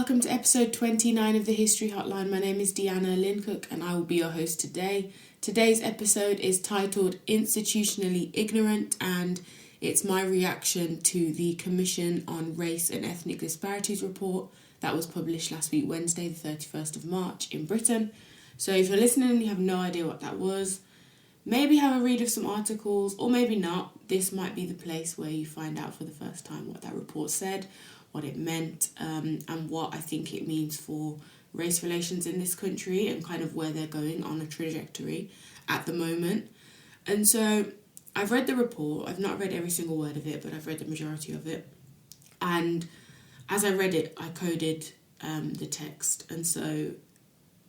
welcome to episode 29 of the History Hotline. My name is Deanna Lincook and I will be your host today. Today's episode is titled Institutionally Ignorant, and it's my reaction to the Commission on Race and Ethnic Disparities report that was published last week, Wednesday, the 31st of March in Britain. So if you're listening and you have no idea what that was, maybe have a read of some articles, or maybe not. This might be the place where you find out for the first time what that report said, what it meant, and what I think it means for race relations in this country and kind of where they're going on a trajectory at the moment. And so I've read the report. I've not read every single word of it, but I've read the majority of it. And as I read it, I coded the text. And so,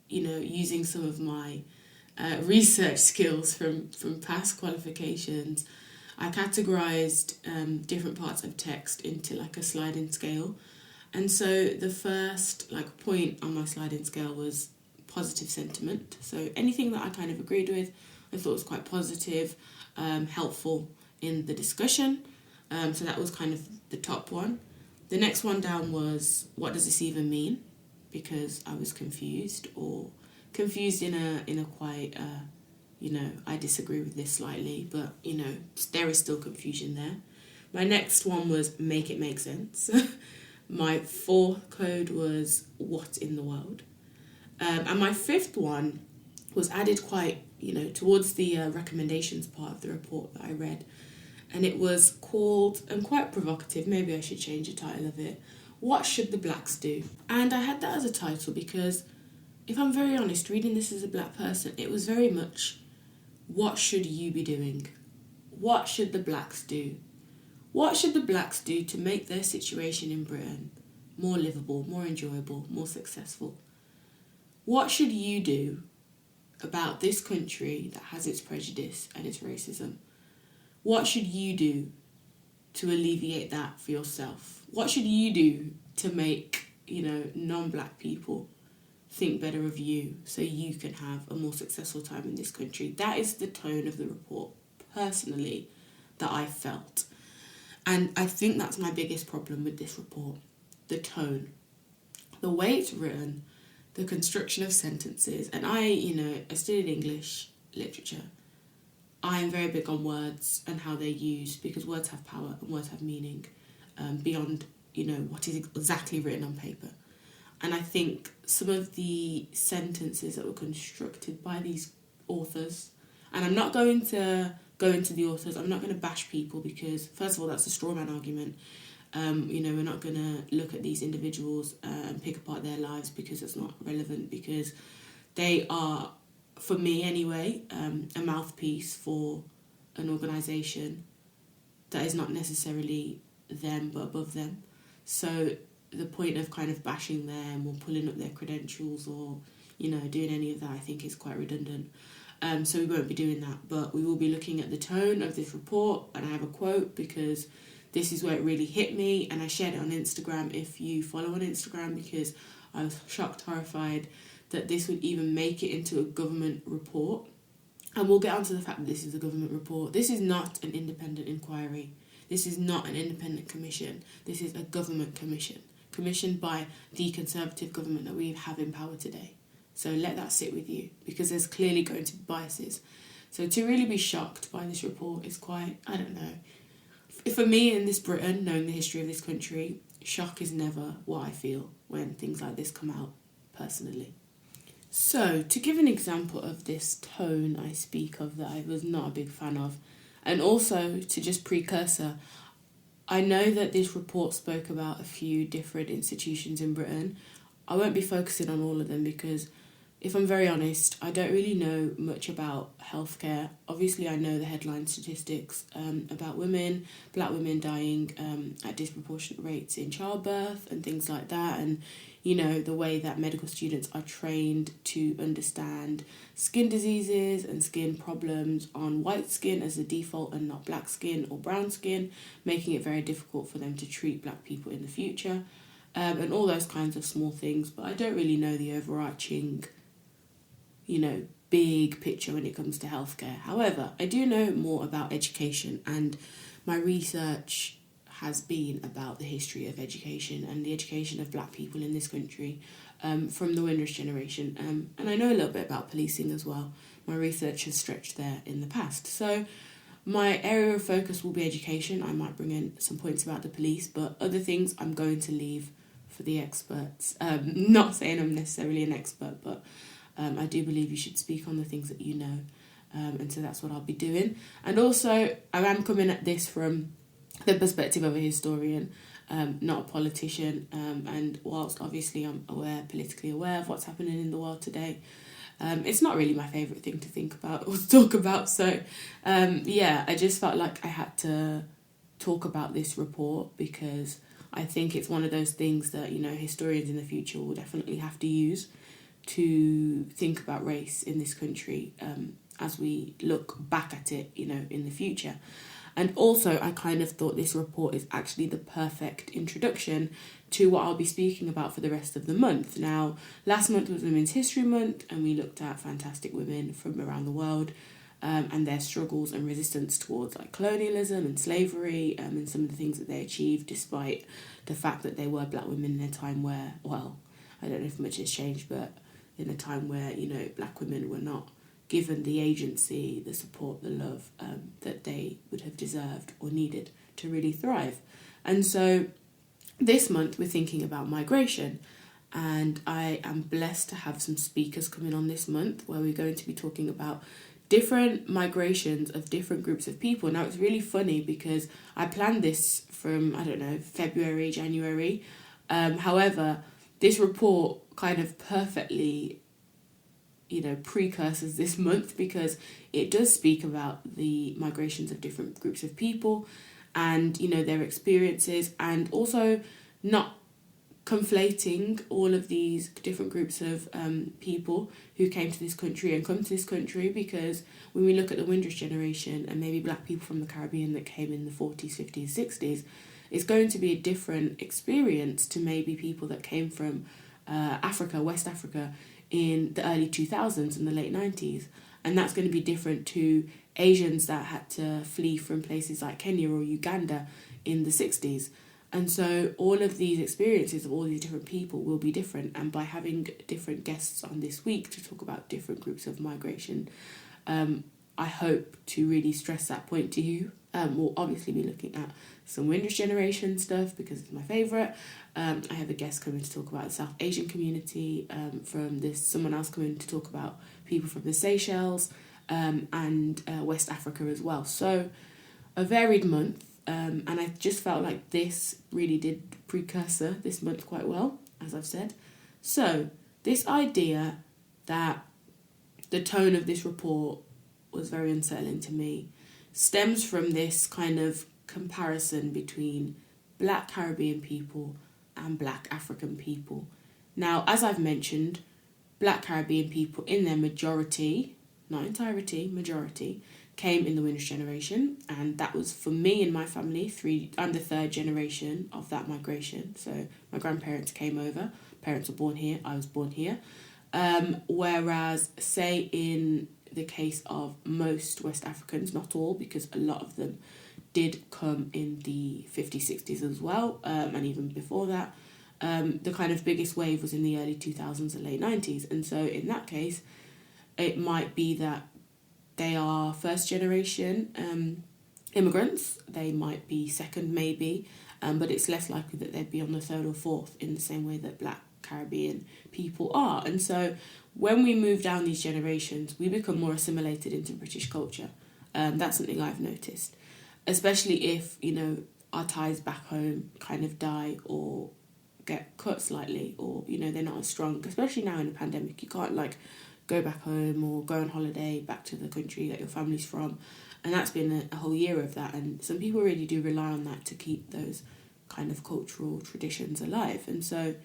using some of my research skills from past qualifications, I categorised different parts of text into like a sliding scale. And so the first point on my sliding scale was positive sentiment. So anything that I kind of agreed with, I thought was quite positive, helpful in the discussion. So that was kind of the top one. The next one down was, what does this even mean? Because I was confused in a quite... I disagree with this slightly, but, there is still confusion there. My next one was make it make sense. My fourth code was what in the world. And my fifth one was added quite, towards the recommendations part of the report that I read. And it was called, and quite provocative, maybe I should change the title of it, What Should the Blacks Do? And I had that as a title because, if I'm very honest, reading this as a black person, it was very much, what should you be doing? What should the blacks do? What should the blacks do to make their situation in Britain more livable, more enjoyable, more successful? What should you do about this country that has its prejudice and its racism? What should you do to alleviate that for yourself? What should you do to make, non-black people think better of you so you can have a more successful time in this country? That is the tone of the report, personally, that I felt. And I think that's my biggest problem with this report, the tone. The way it's written, the construction of sentences. And I studied English literature. I am very big on words and how they're used, because words have power and words have meaning beyond, what is exactly written on paper. And I think some of the sentences that were constructed by these authors, and I'm not going to go into the authors, I'm not going to bash people because, first of all, that's a straw man argument. We're not going to look at these individuals and pick apart their lives because it's not relevant, because they are, for me anyway, a mouthpiece for an organisation that is not necessarily them but above them. So the point of kind of bashing them or pulling up their credentials or, doing any of that, I think is quite redundant. So we won't be doing that, but we will be looking at the tone of this report. And I have a quote because this is where it really hit me, and I shared it on Instagram if you follow on Instagram, because I was shocked, horrified that this would even make it into a government report. And we'll get onto the fact that this is a government report. This is not an independent inquiry. This is not an independent commission. This is a government commission, commissioned by the Conservative government that we have in power today. So let that sit with you, because there's clearly going to be biases. So to really be shocked by this report is quite, I don't know. For me in this Britain, knowing the history of this country, shock is never what I feel when things like this come out, personally. So to give an example of this tone I speak of that I was not a big fan of, and also to just precursor, I know that this report spoke about a few different institutions in Britain. I won't be focusing on all of them because, if I'm very honest, I don't really know much about healthcare. Obviously, I know the headline statistics about black women dying at disproportionate rates in childbirth and things like that. And, the way that medical students are trained to understand skin diseases and skin problems on white skin as the default and not black skin or brown skin, making it very difficult for them to treat black people in the future. And all those kinds of small things. But I don't really know the overarching big picture when it comes to healthcare. However, I do know more about education, and my research has been about the history of education and the education of black people in this country from the Windrush generation. And I know a little bit about policing as well. My research has stretched there in the past. So my area of focus will be education. I might bring in some points about the police, but other things I'm going to leave for the experts. Not saying I'm necessarily an expert, but I do believe you should speak on the things that you know. And so that's what I'll be doing. And also, I am coming at this from the perspective of a historian, not a politician. And whilst obviously I'm politically aware of what's happening in the world today, it's not really my favourite thing to think about or to talk about. So, I just felt like I had to talk about this report because I think it's one of those things that, historians in the future will definitely have to use to think about race in this country as we look back at it, in the future. And also, I kind of thought this report is actually the perfect introduction to what I'll be speaking about for the rest of the month. Now, last month was Women's History Month, and we looked at fantastic women from around the world and their struggles and resistance towards colonialism and slavery and some of the things that they achieved despite the fact that they were black women in a time where, well, I don't know if much has changed, but in a time where, black women were not given the agency, the support, the love that they would have deserved or needed to really thrive. And so this month we're thinking about migration, and I am blessed to have some speakers coming on this month where we're going to be talking about different migrations of different groups of people. Now, it's really funny because I planned this from, February, January. However, this report kind of perfectly precursors this month because it does speak about the migrations of different groups of people and, their experiences, and also not conflating all of these different groups of people who came to this country and come to this country, because when we look at the Windrush generation and maybe black people from the Caribbean that came in the 40s, 50s, 60s, it's going to be a different experience to maybe people that came from Africa, West Africa, in the early 2000s and the late 90s. And that's going to be different to Asians that had to flee from places like Kenya or Uganda in the 60s. And so all of these experiences of all these different people will be different. And by having different guests on this week to talk about different groups of migration, I hope to really stress that point to you. We'll obviously be looking at some Windrush generation stuff because it's my favourite. I have a guest coming to talk about the South Asian community someone else coming to talk about people from the Seychelles and West Africa as well. So a varied month, and I just felt like this really did precursor this month quite well, as I've said. So this idea that the tone of this report was very unsettling to me stems from this kind of comparison between black Caribbean people and black African people. Now, as I've mentioned, black Caribbean people in their majority, not entirety, majority, came in the Windrush generation, and that was, for me and my family, I'm the third generation of that migration. So my grandparents came over, parents were born here, I was born here. Whereas, say, in the case of most West Africans, not all, because a lot of them did come in the 50s, 60s as well, and even before that, the kind of biggest wave was in the early 2000s and late 90s. And so in that case, it might be that they are first generation immigrants, they might be second maybe, but it's less likely that they'd be on the third or fourth in the same way that black Caribbean people are. And so when we move down these generations, we become more assimilated into British culture. That's something I've noticed, especially if, our ties back home kind of die or get cut slightly, or, they're not as strong, especially now in a pandemic. You can't go back home or go on holiday back to the country that your family's from. And that's been a whole year of that. And some people really do rely on that to keep those kind of cultural traditions alive. And so,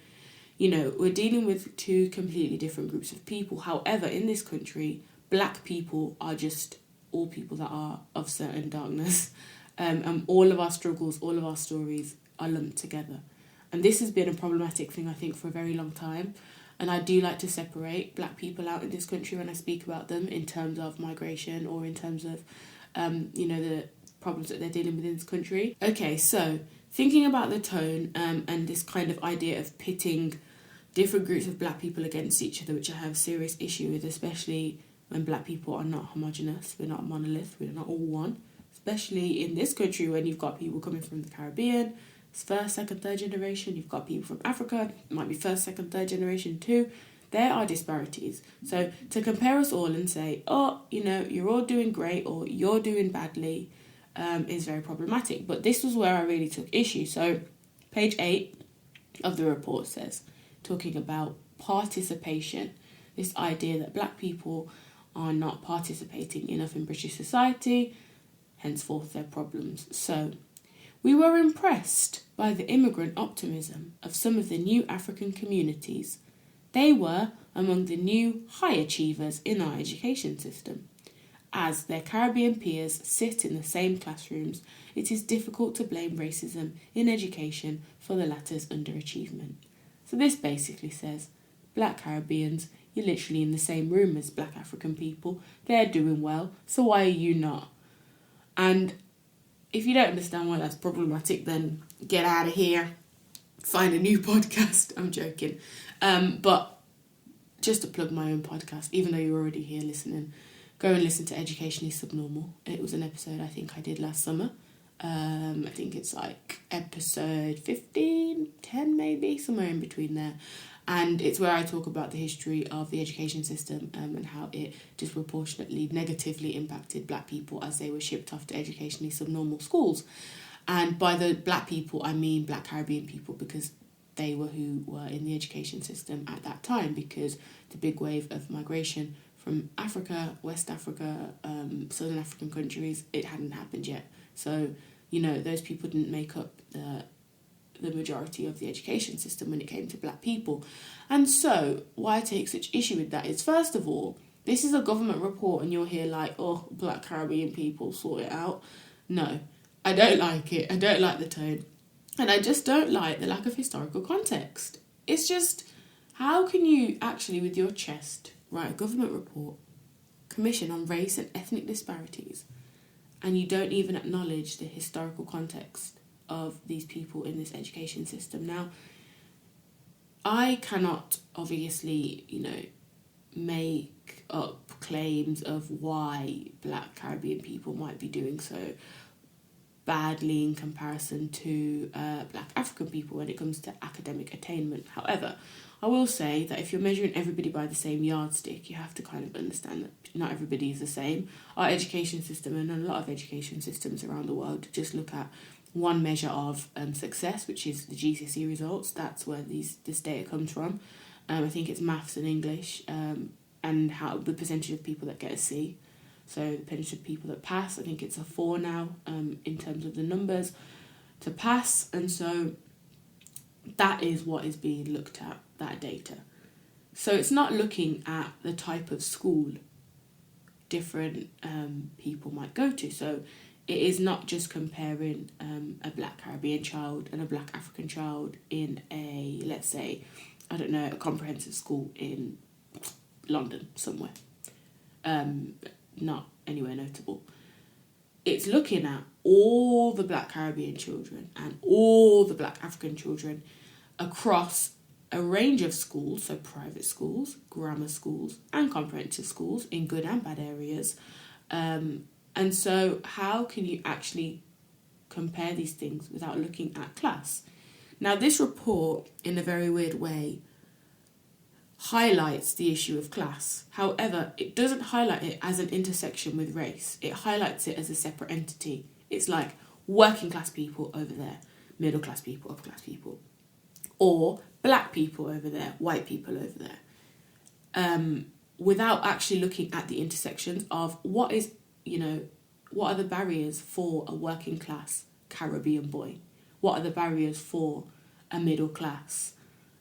we're dealing with two completely different groups of people. However, in this country, black people are just all people that are of certain darkness. And all of our struggles, all of our stories are lumped together. And this has been a problematic thing, I think, for a very long time. And I do like to separate black people out in this country when I speak about them in terms of migration or in terms of, the problems that they're dealing with in this country. Okay, so thinking about the tone and this kind of idea of pitting different groups of black people against each other, which I have a serious issue with, especially when black people are not homogenous. We're not a monolith, we're not all one. Especially in this country when you've got people coming from the Caribbean, it's first, second, third generation. You've got people from Africa, it might be first, second, third generation too. There are disparities. So to compare us all and say, oh, you're all doing great or you're doing badly is very problematic. But this was where I really took issue. So page 8 of the report says, talking about participation, this idea that black people are not participating enough in British society, henceforth their problems. So, we were impressed by the immigrant optimism of some of the new African communities. They were among the new high achievers in our education system. As their Caribbean peers sit in the same classrooms, it is difficult to blame racism in education for the latter's underachievement. So this basically says, black Caribbeans, you're literally in the same room as black African people. They're doing well, so why are you not? And if you don't understand why that's problematic, then get out of here, find a new podcast. I'm joking. But just to plug my own podcast, even though you're already here listening, go and listen to Educationally Subnormal. It was an episode I think I did last summer. I think it's like episode 15, 10 maybe, somewhere in between there. And it's where I talk about the history of the education system and how it disproportionately negatively impacted black people as they were shipped off to educationally subnormal schools. And by the black people, I mean black Caribbean people, because they were who were in the education system at that time, because the big wave of migration from Africa, West Africa, Southern African countries, it hadn't happened yet. So, those people didn't make up the majority of the education system when it came to black people. And so why I take such issue with that is, first of all, this is a government report and you're here like, oh, black Caribbean people, sort it out. No, I don't like it. I don't like the tone. And I just don't like the lack of historical context. It's just, how can you actually, with your chest, write a government report, commission on race and ethnic disparities, and you don't even acknowledge the historical context of these people in this education system? Now, I cannot obviously, make up claims of why black Caribbean people might be doing so badly in comparison to black African people when it comes to academic attainment. However, I will say that if you're measuring everybody by the same yardstick, you have to kind of understand that not everybody is the same. Our education system and a lot of education systems around the world just look at one measure of success, which is the GCSE results. That's where this data comes from. I think it's maths and English, and how the percentage of people that get a C. So the percentage of people that pass, I think it's a 4 now, in terms of the numbers to pass. And so that is what is being looked at, that data. So it's not looking at the type of school different people might go to. So it is not just comparing a black Caribbean child and a black African child in a, let's say, I don't know, a comprehensive school in London somewhere. Not anywhere notable. It's looking at all the black Caribbean children and all the black African children across a range of schools, so private schools, grammar schools, and comprehensive schools in good and bad areas. And so how can you actually compare these things without looking at class? Now, this report, in a very weird way, highlights the issue of class. However, it doesn't highlight it as an intersection with race. It highlights it as a separate entity. It's like working class people over there, middle class people, upper class people, or black people over there, white people over there, without actually looking at the intersections of what are the barriers for a working class Caribbean boy? What are the barriers for a middle class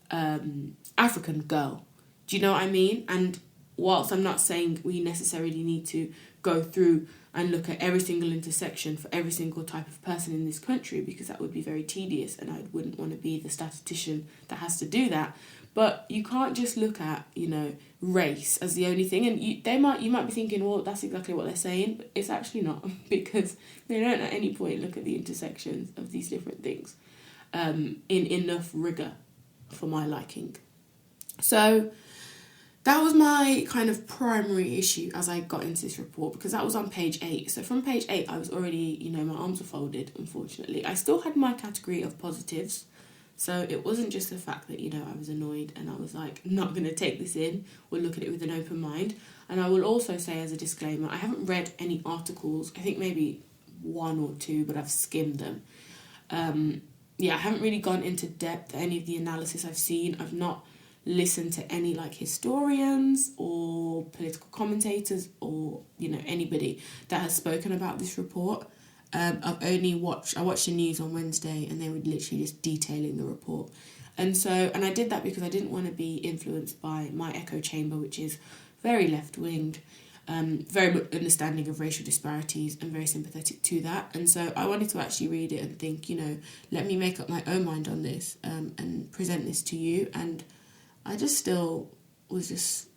African girl? Do you know what I mean? And whilst I'm not saying we necessarily need to go through and look at every single intersection for every single type of person in this country, because that would be very tedious and I wouldn't want to be the statistician that has to do that. But you can't just look at, race as the only thing. And you might be thinking, well, that's exactly what they're saying, but it's actually not, because they don't at any point look at the intersections of these different things in enough rigour for my liking. So that was my kind of primary issue as I got into this report, because that was on page 8. So from page 8, I was already, my arms were folded, unfortunately. I still had my category of positives. So it wasn't just the fact that, I was annoyed and I was like, not going to take this in. We'll look at it with an open mind. And I will also say as a disclaimer, I haven't read any articles. I think maybe 1 or 2, but I've skimmed them. I haven't really gone into depth any of the analysis I've seen. I've not listened to any historians or political commentators or, anybody that has spoken about this report. I watched the news on Wednesday and they were literally just detailing the report. And I did that because I didn't want to be influenced by my echo chamber, which is very left-winged, very much understanding of racial disparities and very sympathetic to that. And so I wanted to actually read it and think, let me make up my own mind on this and present this to you. And I just still was just,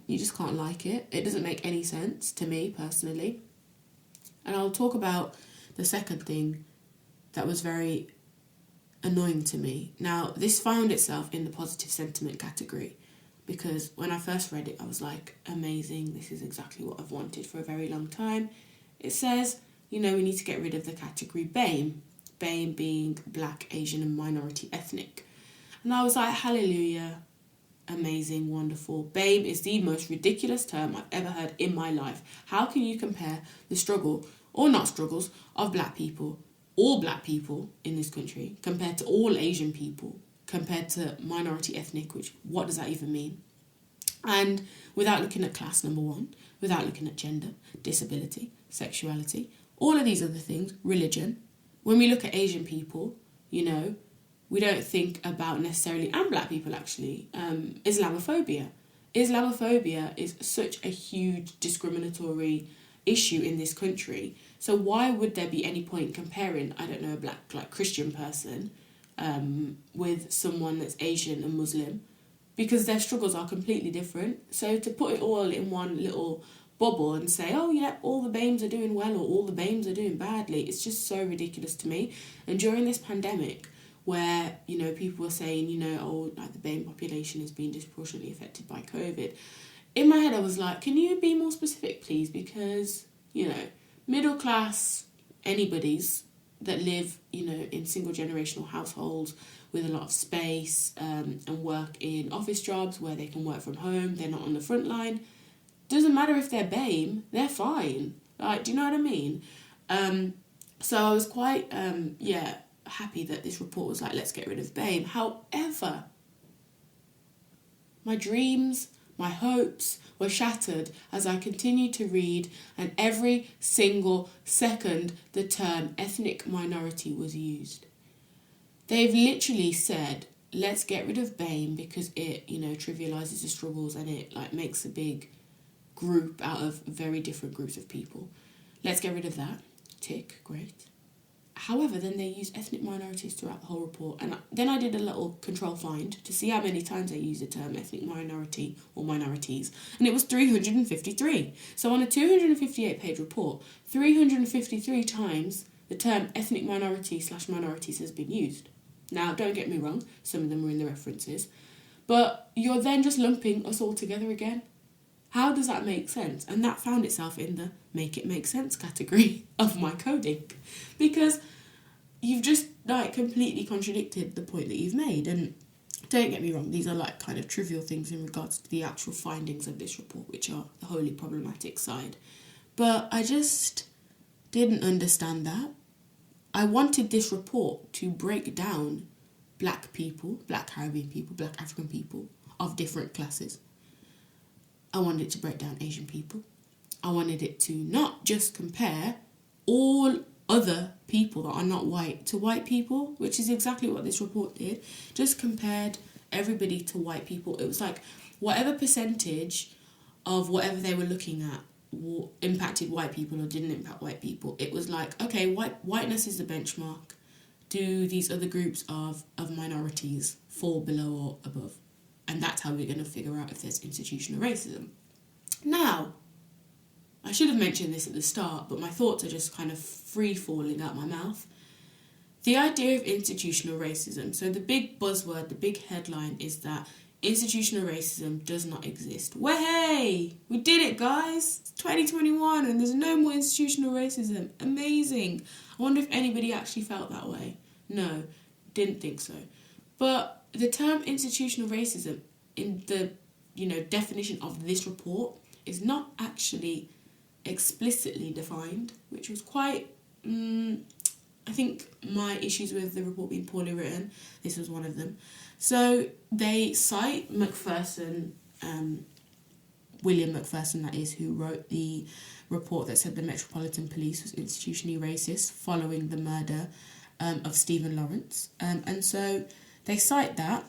you just can't like it. It doesn't make any sense to me personally. And I'll talk about the second thing that was very annoying to me. Now, this found itself in the positive sentiment category, because when I first read it, I was like, amazing, this is exactly what I've wanted for a very long time. It says, we need to get rid of the category BAME, BAME being Black, Asian and minority ethnic. And I was like, hallelujah, amazing, wonderful. BAME is the most ridiculous term I've ever heard in my life. How can you compare the struggle, or not struggles, of black people, all black people in this country, compared to all Asian people, compared to minority ethnic, which, what does that even mean? And without looking at class, number one, without looking at gender, disability, sexuality, all of these other things, religion. When we look at Asian people, we don't think about necessarily, and black people actually, Islamophobia. Islamophobia is such a huge discriminatory issue in this country. So why would there be any point comparing, I don't know, a black Christian person with someone that's Asian and Muslim? Because their struggles are completely different. So to put it all in one little bubble and say, oh yeah, all the BAMEs are doing well or all the BAMEs are doing badly, it's just so ridiculous to me. And during this pandemic, where, people were saying, the BAME population is being disproportionately affected by COVID. In my head, I was like, can you be more specific, please? Because, middle class anybody's that live, in single generational households with a lot of space and work in office jobs where they can work from home, they're not on the front line. Doesn't matter if they're BAME, they're fine. Do you know what I mean? So I was quite, happy that this report was like, let's get rid of BAME. However, my dreams, my hopes were shattered as I continued to read, and every single second the term ethnic minority was used. They've literally said, let's get rid of BAME because it, trivialises the struggles and it makes a big group out of very different groups of people. Let's get rid of that. Tick, great. However, then they use ethnic minorities throughout the whole report. And then I did a little control find to see how many times they use the term ethnic minority or minorities. And it was 353. So on a 258-page report, 353 times the term ethnic minority/minorities has been used. Now, don't get me wrong, some of them were in the references. But you're then just lumping us all together again. How does that make sense? And that found itself in the make it make sense category of my coding. Because you've just completely contradicted the point that you've made. And don't get me wrong, these are kind of trivial things in regards to the actual findings of this report, which are the wholly problematic side. But I just didn't understand that. I wanted this report to break down black people, black Caribbean people, black African people of different classes. I wanted it to break down Asian people. I wanted it to not just compare all other people that are not white to white people, which is exactly what this report did. Just compared everybody to white people. It was whatever percentage of whatever they were looking at impacted white people or didn't impact white people. It was okay, whiteness is the benchmark. Do these other groups of minorities fall below or above. And that's how we're going to figure out if there's institutional racism. Now, I should have mentioned this at the start, but my thoughts are just kind of free-falling out my mouth. The idea of institutional racism, so the big buzzword, the big headline is that institutional racism does not exist. Way! We did it, guys! It's 2021 and there's no more institutional racism. Amazing! I wonder if anybody actually felt that way. No, didn't think so. But the term institutional racism in the, definition of this report is not actually explicitly defined, which was quite... I think my issues with the report being poorly written, this was one of them. So they cite Macpherson, William Macpherson, that is, who wrote the report that said the Metropolitan Police was institutionally racist following the murder of Stephen Lawrence. And so they cite that,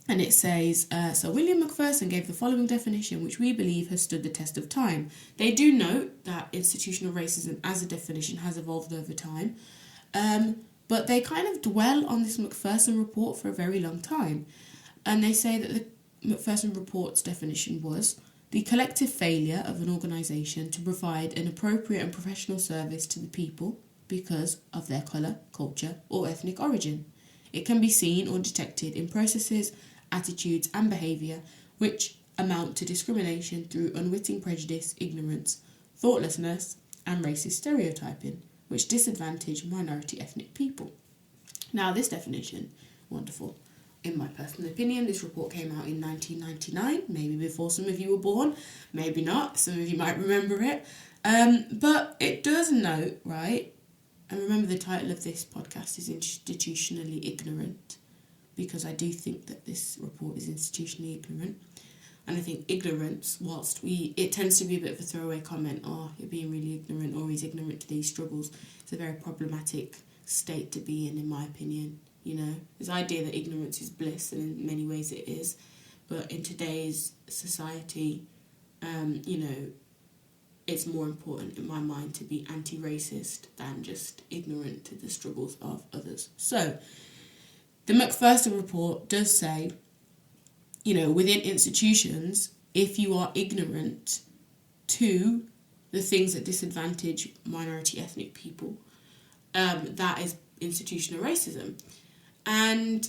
and it says, so William Macpherson gave the following definition, which we believe has stood the test of time. They do note that institutional racism as a definition has evolved over time, but they kind of dwell on this Macpherson report for a very long time. And they say that the Macpherson report's definition was the collective failure of an organisation to provide an appropriate and professional service to the people because of their colour, culture or ethnic origin. It can be seen or detected in processes, attitudes and behaviour which amount to discrimination through unwitting prejudice, ignorance, thoughtlessness and racist stereotyping, which disadvantage minority ethnic people. Now, this definition, wonderful. In my personal opinion, this report came out in 1999, maybe before some of you were born, maybe not, some of you might remember it. But it does note, right, and remember the title of this podcast is Institutionally Ignorant, because I do think that this report is institutionally ignorant. And I think ignorance, whilst it tends to be a bit of a throwaway comment, you're being really ignorant, or he's ignorant to these struggles. It's a very problematic state to be in my opinion. This idea that ignorance is bliss, and in many ways it is. But in today's society, it's more important in my mind to be anti-racist than just ignorant to the struggles of others. So, the Macpherson report does say, within institutions, if you are ignorant to the things that disadvantage minority ethnic people, that is institutional racism. And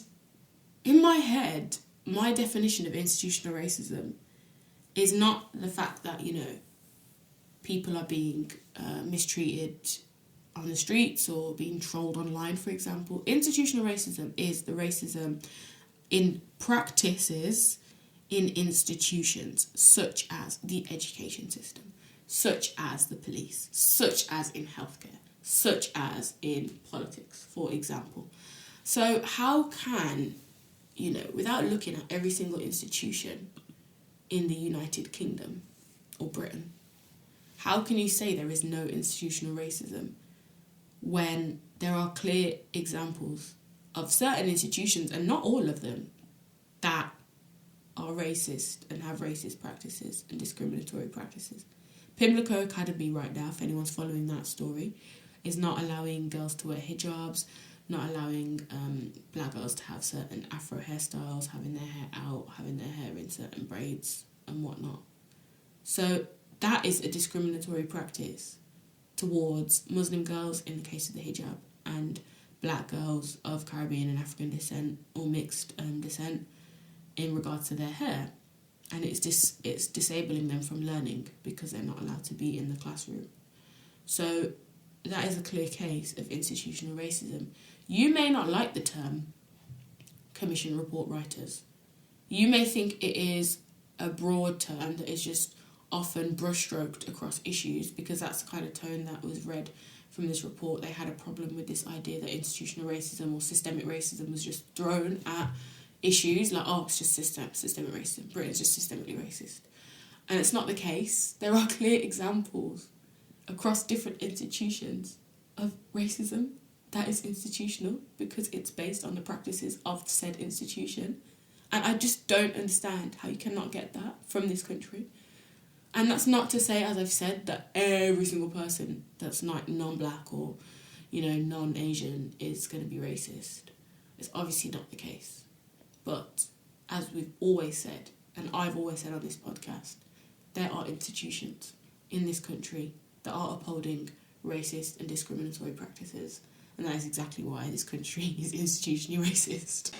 in my head, my definition of institutional racism is not the fact that, people are being mistreated on the streets or being trolled online, for example. Institutional racism is the racism in practices in institutions such as the education system, such as the police, such as in healthcare, such as in politics, for example. So how can, without looking at every single institution in the United Kingdom or Britain, how can you say there is no institutional racism when there are clear examples of certain institutions, and not all of them, that are racist and have racist practices and discriminatory practices? Pimlico Academy right now, if anyone's following that story, is not allowing girls to wear hijabs, not allowing black girls to have certain afro hairstyles, having their hair out, having their hair in certain braids and whatnot. So that is a discriminatory practice towards Muslim girls in the case of the hijab, and black girls of Caribbean and African descent or mixed descent in regards to their hair. And it's disabling them from learning because they're not allowed to be in the classroom. So that is a clear case of institutional racism. You may not like the term commission report writers. You may think it is a broad term that is just often brushstroked across issues, because that's the kind of tone that was read from this report. They had a problem with this idea that institutional racism or systemic racism was just thrown at issues, like, it's just systemic racism. Britain's just systemically racist. And it's not the case. There are clear examples across different institutions of racism that is institutional because it's based on the practices of said institution. And I just don't understand how you cannot get that from this country. And that's not to say, as I've said, that every single person that's not non-black or, non-Asian is going to be racist. It's obviously not the case. But as we've always said, and I've always said on this podcast, there are institutions in this country that are upholding racist and discriminatory practices. And that is exactly why this country is institutionally racist.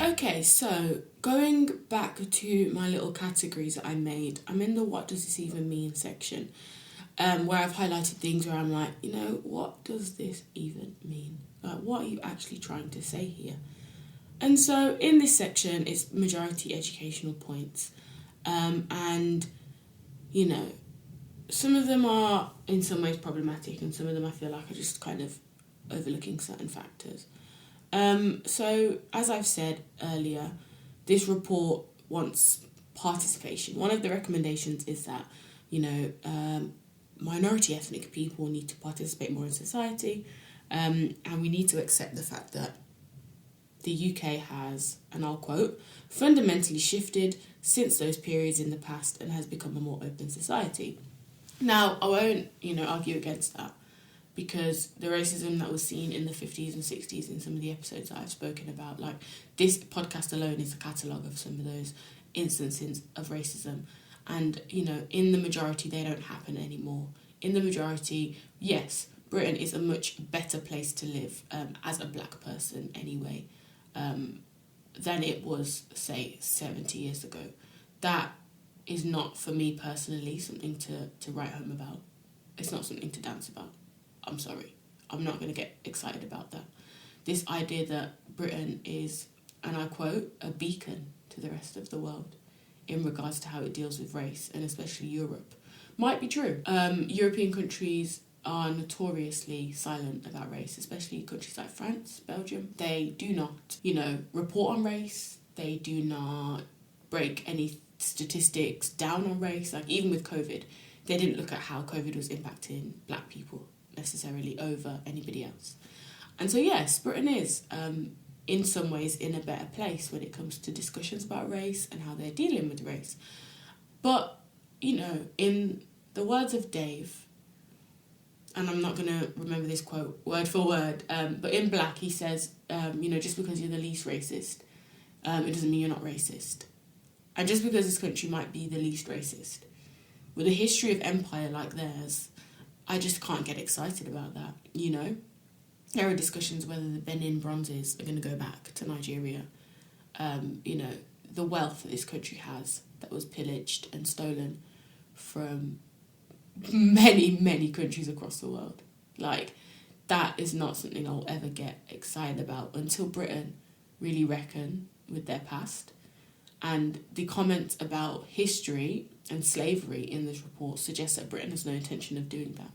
Okay, so going back to my little categories that I made, I'm in the what does this even mean section, where I've highlighted things where I'm like, what does this even mean? Like, what are you actually trying to say here? And so in this section, it's majority educational points. And, some of them are in some ways problematic, and some of them I feel like are just kind of overlooking certain factors. So, as I've said earlier, this report wants participation. One of the recommendations is that, minority ethnic people need to participate more in society, and we need to accept the fact that the UK has, and I'll quote, fundamentally shifted since those periods in the past and has become a more open society. Now, I won't, argue against that, because the racism that was seen in the 50s and 60s in some of the episodes that I've spoken about, like this podcast alone is a catalogue of some of those instances of racism. And, in the majority, they don't happen anymore. In the majority, yes, Britain is a much better place to live as a black person anyway, than it was, say, 70 years ago. That is not, for me personally, something to write home about. It's not something to dance about. I'm sorry. I'm not going to get excited about that. This idea that Britain is, and I quote, a beacon to the rest of the world in regards to how it deals with race, and especially Europe, might be true. European countries are notoriously silent about race, especially countries like France, Belgium. They do not, report on race. They do not break any statistics down on race. Like, even with COVID, they didn't look at how COVID was impacting black people necessarily over anybody else. And so, yes, Britain is, in some ways, in a better place when it comes to discussions about race and how they're dealing with race. But, in the words of Dave, and I'm not going to remember this quote word for word, but in Black he says, just because you're the least racist, it doesn't mean you're not racist. And just because this country might be the least racist, with a history of empire like theirs, I just can't get excited about that, There are discussions whether the Benin bronzes are going to go back to Nigeria. The wealth that this country has that was pillaged and stolen from many, many countries across the world. Like, that is not something I'll ever get excited about until Britain really reckon with their past. And the comments about history and slavery in this report suggest that Britain has no intention of doing that.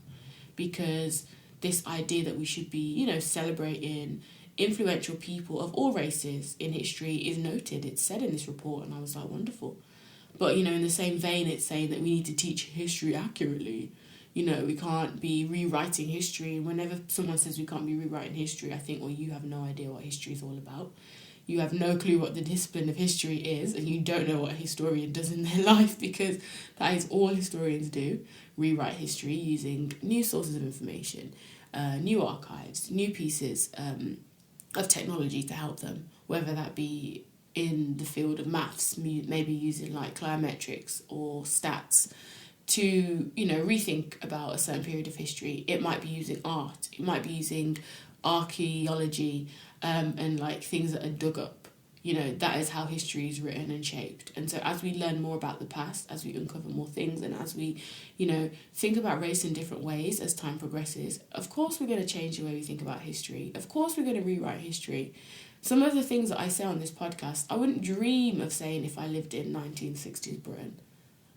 Because this idea that we should be, celebrating influential people of all races in history is noted. It's said in this report, and I was like, wonderful. But, in the same vein, it's saying that we need to teach history accurately. We can't be rewriting history. And whenever someone says we can't be rewriting history, I think, well, you have no idea what history is all about. You have no clue what the discipline of history is, and you don't know what a historian does in their life, because that is all historians do. Rewrite history using new sources of information, new archives, new pieces of technology to help them, whether that be in the field of maths, maybe using like cliometrics or stats to, rethink about a certain period of history. It might be using art, it might be using archaeology, and like things that are dug up. That is how history is written and shaped. And so as we learn more about the past, as we uncover more things, and as we, think about race in different ways as time progresses, of course we're going to change the way we think about history. Of course we're going to rewrite history. Some of the things that I say on this podcast, I wouldn't dream of saying if I lived in 1960s Britain.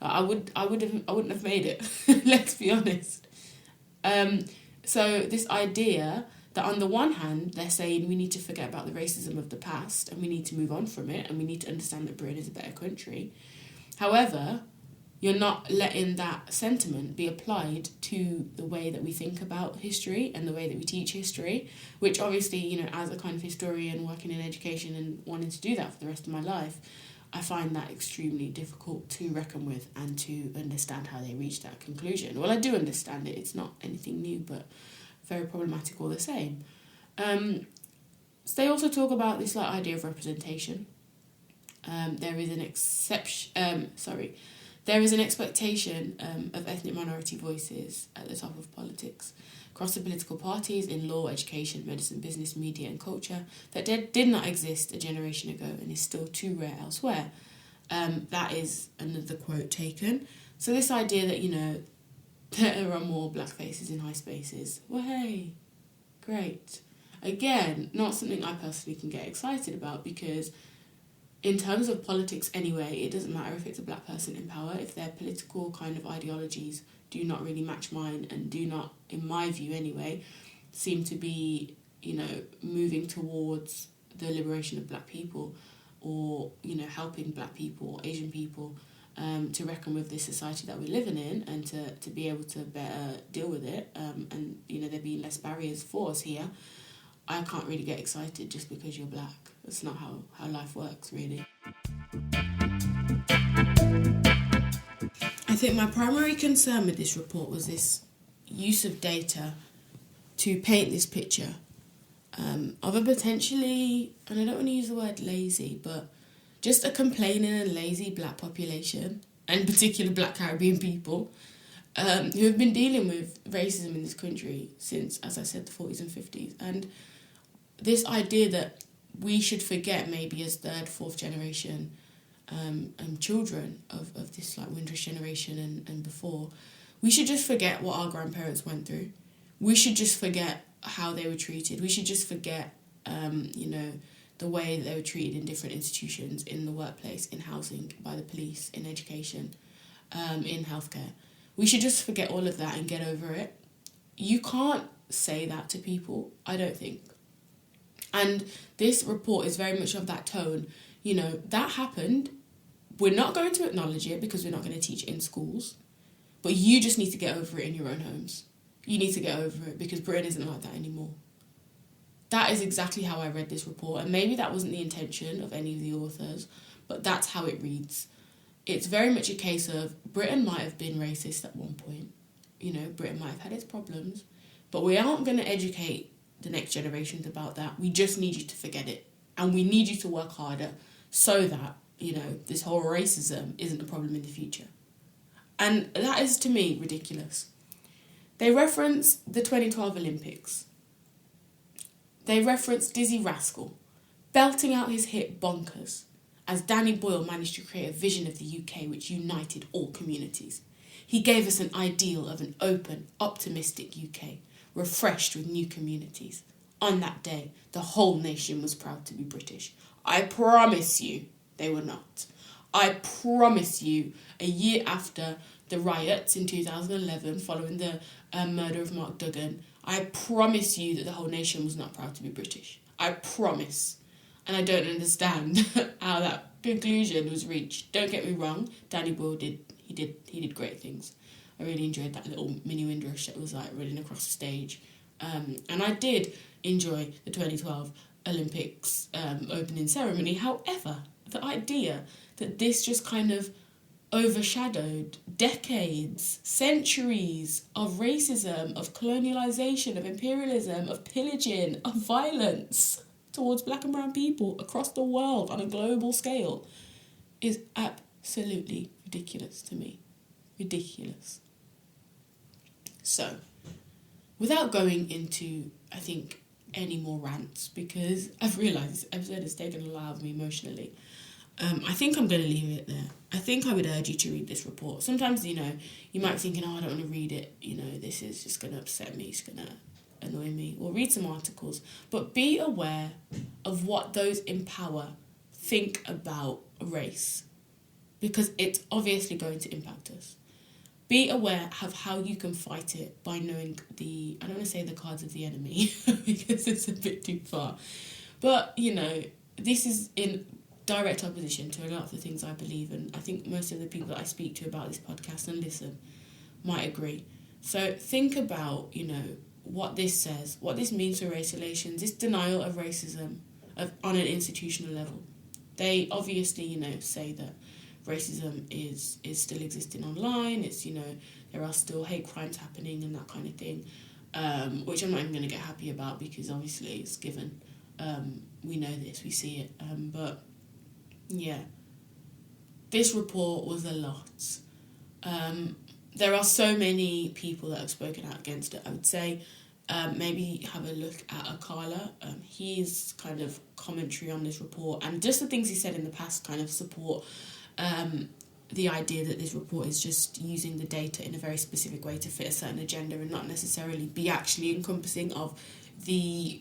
I wouldn't have made it. Let's be honest. So this idea that on the one hand, they're saying we need to forget about the racism of the past and we need to move on from it and we need to understand that Britain is a better country. However, you're not letting that sentiment be applied to the way that we think about history and the way that we teach history, which obviously, as a kind of historian working in education and wanting to do that for the rest of my life, I find that extremely difficult to reckon with and to understand how they reach that conclusion. Well, I do understand it. It's not anything new, but very problematic all the same. So they also talk about this idea of representation. There is an expectation of ethnic minority voices at the top of politics, across the political parties, in law, education, medicine, business, media and culture, that did not exist a generation ago and is still too rare elsewhere. That is another quote taken. So this idea that, there are more black faces in high spaces. Well, hey, great. Again, not something I personally can get excited about, because in terms of politics anyway, it doesn't matter if it's a black person in power, if their political kind of ideologies do not really match mine and do not, in my view anyway, seem to be, moving towards the liberation of black people, or, helping black people, Asian people, to reckon with this society that we're living in, and to be able to better deal with it, and, there being less barriers for us here. I can't really get excited just because you're black. That's not how life works, really. I think my primary concern with this report was this use of data to paint this picture of a potentially, and I don't want to use the word lazy, but just a complaining and lazy black population, and in particular black Caribbean people, who have been dealing with racism in this country since, as I said, the 40s and 50s. And this idea that we should forget, maybe as third, fourth generation children of this Windrush generation and before, we should just forget what our grandparents went through. We should just forget how they were treated. We should just forget, the way that they were treated in different institutions, in the workplace, in housing, by the police, in education, in healthcare. We should just forget all of that and get over it. You can't say that to people, I don't think. And this report is very much of that tone. That happened. We're not going to acknowledge it because we're not going to teach it in schools. But you just need to get over it in your own homes. You need to get over it because Britain isn't like that anymore. That is exactly how I read this report. And maybe that wasn't the intention of any of the authors, but that's how it reads. It's very much a case of Britain might have been racist at one point. Britain might have had its problems. But we aren't going to educate the next generations about that. We just need you to forget it. And we need you to work harder so that, this whole racism isn't a problem in the future. And that is, to me, ridiculous. They reference the 2012 Olympics. They reference Dizzy Rascal belting out his hit Bonkers as Danny Boyle managed to create a vision of the UK which united all communities. He gave us an ideal of an open, optimistic UK, refreshed with new communities. On that day, the whole nation was proud to be British. I promise you they were not. I promise you, a year after the riots in 2011 following the murder of Mark Duggan, I promise you that the whole nation was not proud to be British. I promise. And I don't understand how that conclusion was reached. Don't get me wrong, Danny Boyle did great things. I really enjoyed that little mini Windrush that was running across the stage. And I did enjoy the 2012 Olympics opening ceremony. However, the idea that this just kind of overshadowed decades, centuries of racism, of colonialisation, of imperialism, of pillaging, of violence towards black and brown people across the world on a global scale is absolutely ridiculous to me. Ridiculous. So, without going into, I think, any more rants, because I've realised this episode has taken a lot out of me emotionally, I think I'm going to leave it there. I think I would urge you to read this report. Sometimes, you might be thinking, I don't want to read it. This is just going to upset me. It's going to annoy me. Or read some articles. But be aware of what those in power think about race. Because it's obviously going to impact us. Be aware of how you can fight it by knowing I don't want to say the cards of the enemy, because it's a bit too far. But, this is in direct opposition to a lot of the things I believe, and I think most of the people that I speak to about this podcast and listen might agree. So think about, what this says, what this means for race relations, this denial of racism on an institutional level. They obviously, say that racism is still existing online, it's, there are still hate crimes happening and that kind of thing. which I'm not even going to get happy about because obviously it's given. We know this, we see it. But yeah, this report was a lot. There are so many people that have spoken out against it. I would say maybe have a look at Akala. His kind of commentary on this report and just the things he said in the past kind of support the idea that this report is just using the data in a very specific way to fit a certain agenda and not necessarily be actually encompassing of the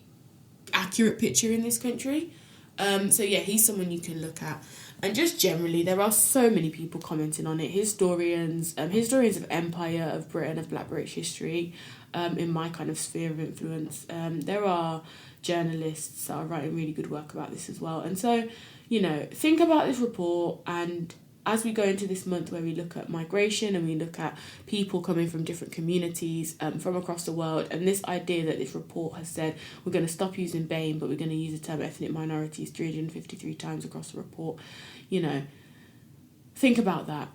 accurate picture in this country. So yeah, he's someone you can look at. And just generally, there are so many people commenting on it. Historians of empire, of Britain, of Black British history, in my kind of sphere of influence. There are journalists that are writing really good work about this as well. And so, think about this report, and as we go into this month where we look at migration and we look at people coming from different communities from across the world, and this idea that this report has said we're going to stop using BAME, but we're going to use the term ethnic minorities 353 times across the report, think about that.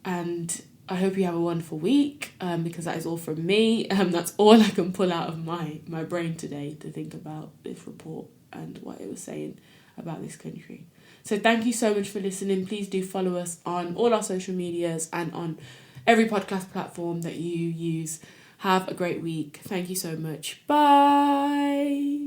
And I hope you have a wonderful week, because that is all from me. That's all I can pull out of my brain today to think about this report and what it was saying about this country. So thank you so much for listening. Please do follow us on all our social medias and on every podcast platform that you use. Have a great week. Thank you so much. Bye.